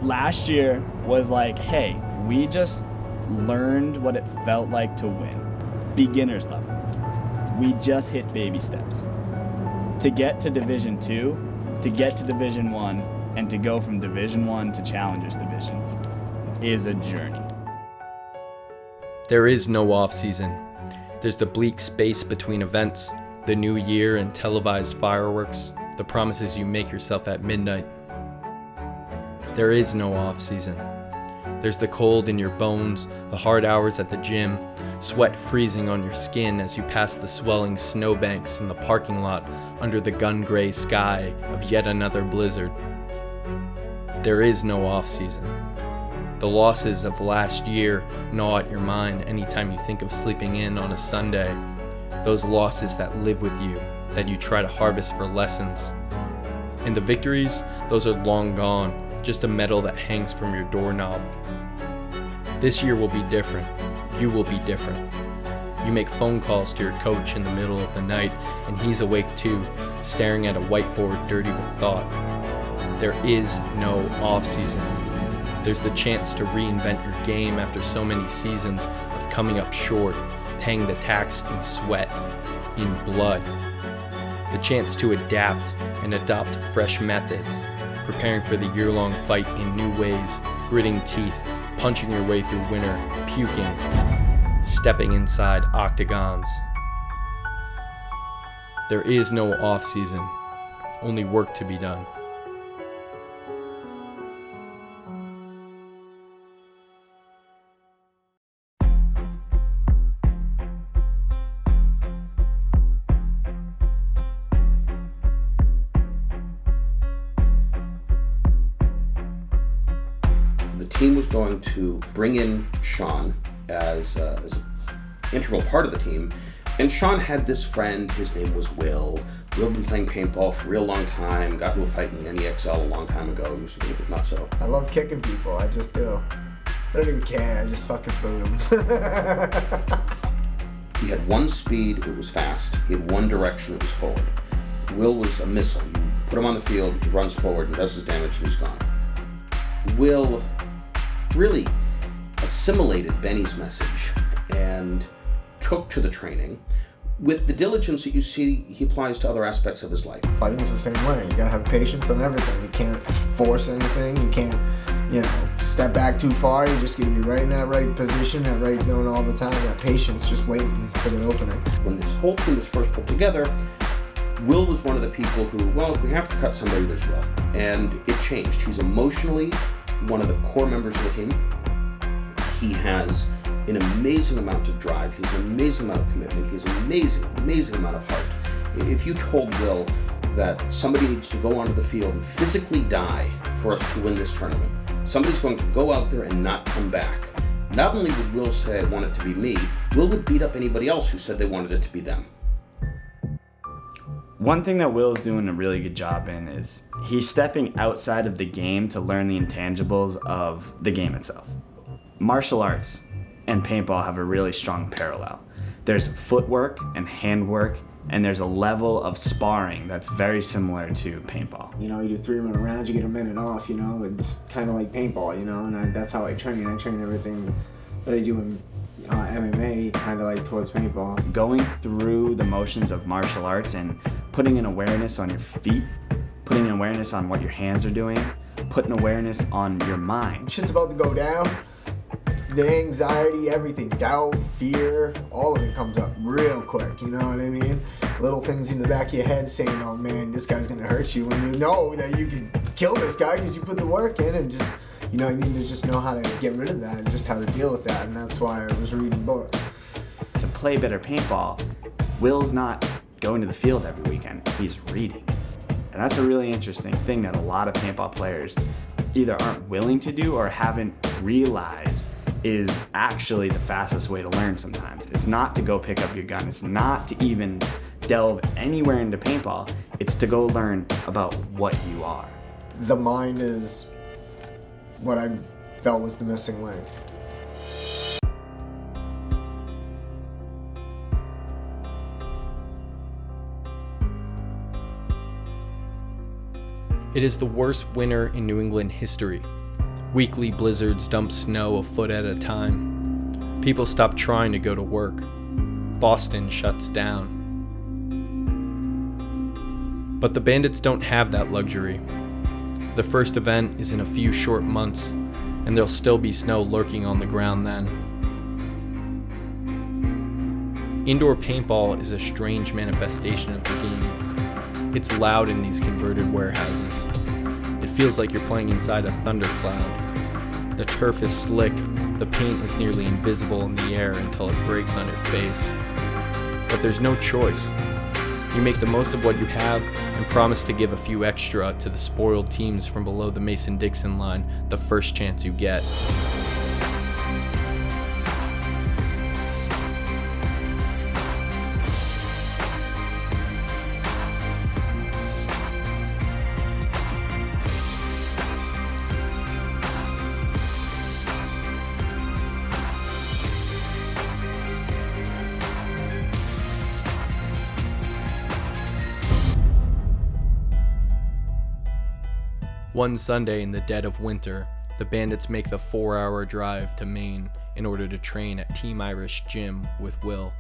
Last year was like, hey, we just learned what it felt like to win. Beginner's level. We just hit baby steps. To get to Division 2, to get to Division 1, and to go from Division 1 to Challengers Division is a journey. There is no off-season. There's the bleak space between events, the new year and televised fireworks, the promises you make yourself at midnight. There is no off-season. There's the cold in your bones, the hard hours at the gym, sweat freezing on your skin as you pass the swelling snowbanks in the parking lot under the gun-gray sky of yet another blizzard. There is no off-season. The losses of last year gnaw at your mind anytime you think of sleeping in on a Sunday. Those losses that live with you, that you try to harvest for lessons. And the victories, those are long gone, just a medal that hangs from your doorknob. This year will be different. You will be different. You make phone calls to your coach in the middle of the night, and he's awake too, staring at a whiteboard dirty with thought. There is no off-season. There's the chance to reinvent your game after so many seasons of coming up short, paying the tax in sweat, in blood. The chance to adapt and adopt fresh methods, preparing for the year-long fight in new ways, gritting teeth, punching your way through winter, puking, stepping inside octagons. There is no off-season, only work to be done. The team was going to bring in Sean as an integral part of the team, and Sean had this friend. His name was Will. Will had been playing paintball for a real long time, got into a fight in the NEXL a long time ago. He was a little bit nutso. I love kicking people, I just do. I don't even care, I just fucking boot him. He had one speed, it was fast. He had one direction, it was forward. Will was a missile. You put him on the field, he runs forward and does his damage and he's gone. Will really assimilated Benny's message and took to the training with the diligence that you see he applies to other aspects of his life. Fighting's the same way. You gotta have patience on everything. You can't force anything. You can't, step back too far. You just gotta be right in that right position, that right zone all the time. That patience, just waiting for the opening. When this whole team was first put together, Will was one of the people who, well, if we have to cut somebody, there's Will. And it changed. He's emotionally one of the core members of the team. He has an amazing amount of drive. He has an amazing amount of commitment. He has an amazing amount of heart. If you told Will that somebody needs to go onto the field and physically die for us to win this tournament, somebody's going to go out there and not come back. Not only would Will say, I want it to be me, Will would beat up anybody else who said they wanted it to be them. One thing that Will's doing a really good job in is he's stepping outside of the game to learn the intangibles of the game itself. Martial arts and paintball have a really strong parallel. There's footwork and handwork, and there's a level of sparring that's very similar to paintball. You do 3-minute rounds, you get a minute off, it's kind of like paintball, and that's how I train. I train everything that I do in MMA kind of like towards paintball. Going through the motions of martial arts and putting an awareness on your feet, putting an awareness on what your hands are doing, putting awareness on your mind. Shit's about to go down. The anxiety, everything, doubt, fear, all of it comes up real quick, you know what I mean? Little things in the back of your head saying, oh man, this guy's gonna hurt you, and you know that you can kill this guy because you put the work in, and just, you need to just know how to get rid of that and just how to deal with that, and that's why I was reading books. To play better paintball, Will's not going to the field every weekend, he's reading. And that's a really interesting thing that a lot of paintball players either aren't willing to do or haven't realized is actually the fastest way to learn sometimes. It's not to go pick up your gun. It's not to even delve anywhere into paintball. It's to go learn about what you are. The mind is what I felt was the missing link. It is the worst winter in New England history. Weekly blizzards dump snow a foot at a time. People stop trying to go to work. Boston shuts down. But the Bandits don't have that luxury. The first event is in a few short months, and there'll still be snow lurking on the ground then. Indoor paintball is a strange manifestation of the game. It's loud in these converted warehouses. It feels like you're playing inside a thundercloud. The turf is slick, the paint is nearly invisible in the air until it breaks on your face. But there's no choice. You make the most of what you have and promise to give a few extra to the spoiled teams from below the Mason-Dixon line the first chance you get. One Sunday in the dead of winter, the Bandits make the 4-hour drive to Maine in order to train at Team Irish Gym with Will.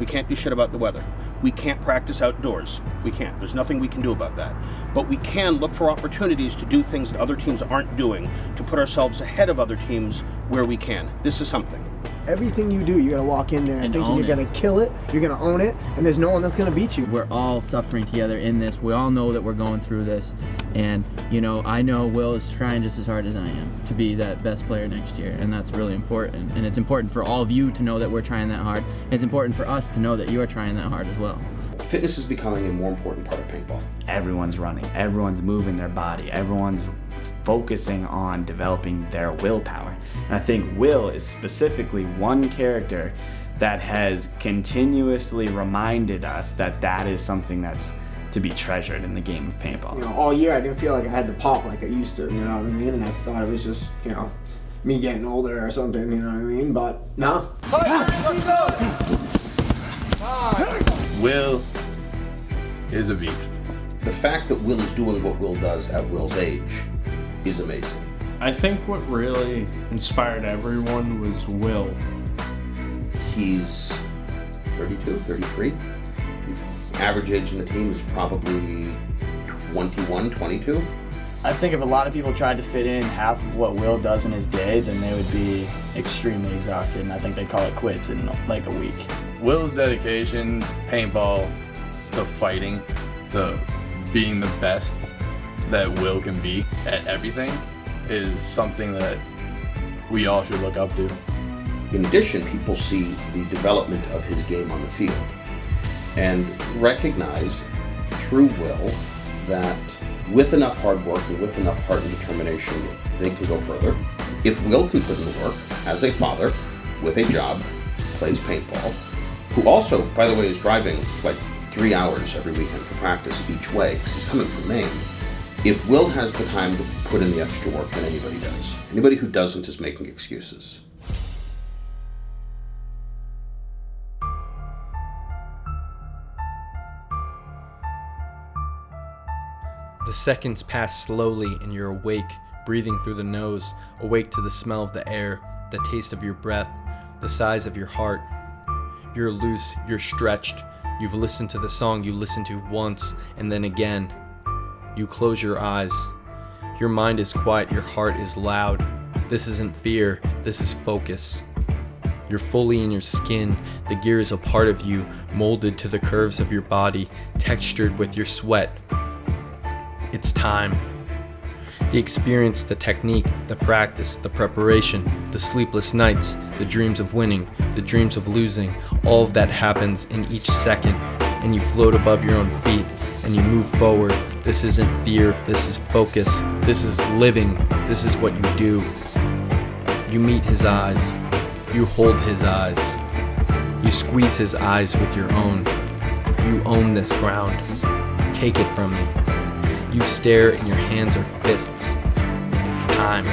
We can't do shit about the weather. We can't practice outdoors. We can't. There's nothing we can do about that. But we can look for opportunities to do things that other teams aren't doing, to put ourselves ahead of other teams where we can. This is something. Everything you do, you gotta walk in there and thinking you're gonna kill it, you're gonna own it, and there's no one that's gonna beat you. We're all suffering together in this. We all know that we're going through this. And, I know Will is trying just as hard as I am to be that best player next year, and that's really important. And it's important for all of you to know that we're trying that hard. It's important for us to know that you're trying that hard as well. Fitness is becoming a more important part of paintball. Everyone's running, everyone's moving their body, everyone's focusing on developing their willpower. And I think Will is specifically one character that has continuously reminded us that that is something that's to be treasured in the game of paintball. All year I didn't feel like I had to pop like I used to, you know what I mean? And I thought it was just, me getting older or something, you know what I mean? But no. Will is a beast. The fact that Will is doing what Will does at Will's age is amazing. I think what really inspired everyone was Will. He's 32, 33. Average age in the team is probably 21, 22. I think if a lot of people tried to fit in half of what Will does in his day, then they would be extremely exhausted, and I think they'd call it quits in like a week. Will's dedication, paintball, to fighting, to being the best that Will can be at everything is something that we all should look up to. In addition, people see the development of his game on the field and recognize through Will that with enough hard work and with enough heart and determination, they can go further. If Will can put in the work as a father with a job, plays paintball, who also, by the way, is driving like 3 hours every weekend for practice each way because he's coming from Maine. If Will has the time to put in the extra work, then anybody does. Anybody who doesn't is making excuses. The seconds pass slowly and you're awake, breathing through the nose, awake to the smell of the air, the taste of your breath, the size of your heart. You're loose, you're stretched. You've listened to the song you listened to once and then again. You close your eyes. Your mind is quiet, your heart is loud. This isn't fear, this is focus. You're fully in your skin. The gear is a part of you, molded to the curves of your body, textured with your sweat. It's time. The experience, the technique, the practice, the preparation, the sleepless nights, the dreams of winning, the dreams of losing, all of that happens in each second, and you float above your own feet, and you move forward. This isn't fear, this is focus, this is living, this is what you do. You meet his eyes, you hold his eyes, you squeeze his eyes with your own. You own this ground, take it from me. You stare and your hands are fists. It's time.